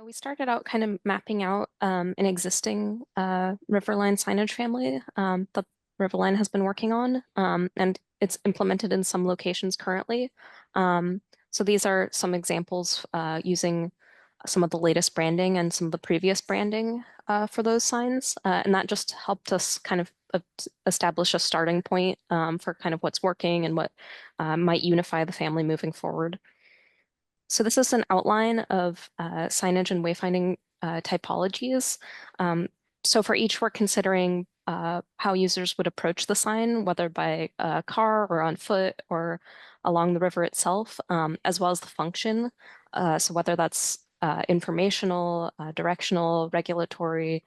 We started out kind of mapping out an existing RiverLine signage family that RiverLine has been working on, and it's implemented in some locations currently. So these are some examples using some of the latest branding and some of the previous branding for those signs, and that just helped us kind of establish a starting point for kind of what's working and what might unify the family moving forward. So this is an outline of signage and wayfinding typologies. So for each, we're considering how users would approach the sign, whether by car or on foot or along the river itself, as well as the function. So whether that's informational, directional, regulatory,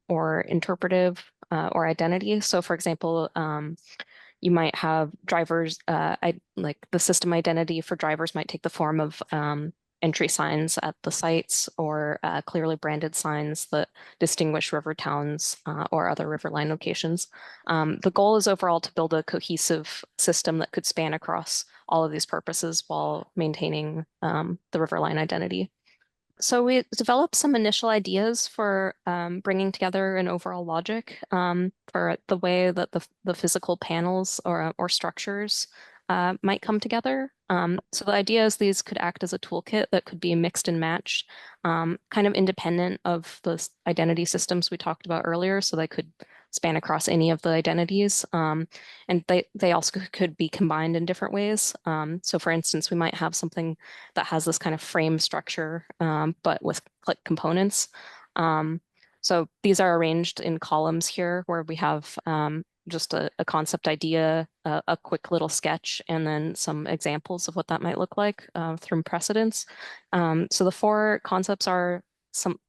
or interpretive, or identity. So for example, you might have drivers, like the system identity for drivers might take the form of entry signs at the sites or clearly branded signs that distinguish river towns or other riverline locations. The goal is overall to build a cohesive system that could span across all of these purposes while maintaining the riverline identity. So we developed some initial ideas for bringing together an overall logic for the way that the physical panels or structures might come together. So the idea is these could act as a toolkit that could be mixed and matched, kind of independent of the identity systems we talked about earlier. So they could span across any of the identities. And they also could be combined in different ways. So for instance, we might have something that has this kind of frame structure, but with click components. So these are arranged in columns here where we have just a concept idea, a quick little sketch, and then some examples of what that might look like through precedents. So the four concepts are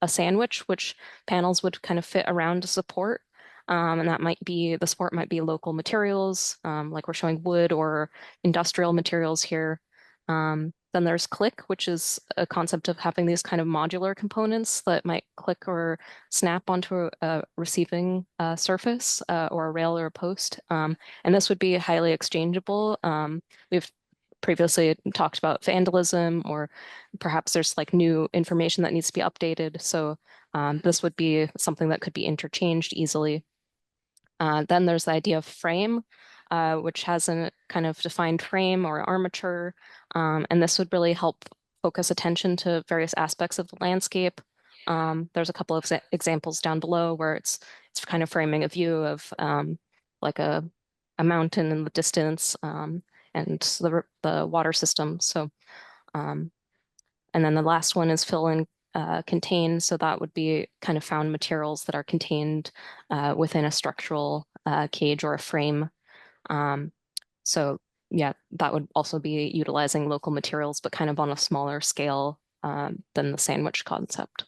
a sandwich, which panels would kind of fit around to support. And that might be, the support might be local materials, like we're showing wood or industrial materials here. Then there's click, which is a concept of having these kind of modular components that might click or snap onto a receiving surface or a rail or a post. And this would be highly exchangeable. We've previously talked about vandalism, or perhaps there's like new information that needs to be updated. So this would be something that could be interchanged easily. Then there's the idea of frame, which has a kind of defined frame or armature, and this would really help focus attention to various aspects of the landscape. There's a couple of examples down below where it's kind of framing a view of like a mountain in the distance and the water system. So, and then the last one is fill in contain. So that would be kind of found materials that are contained within a structural cage or a frame. So yeah, that would also be utilizing local materials, but kind of on a smaller scale than the sandwich concept.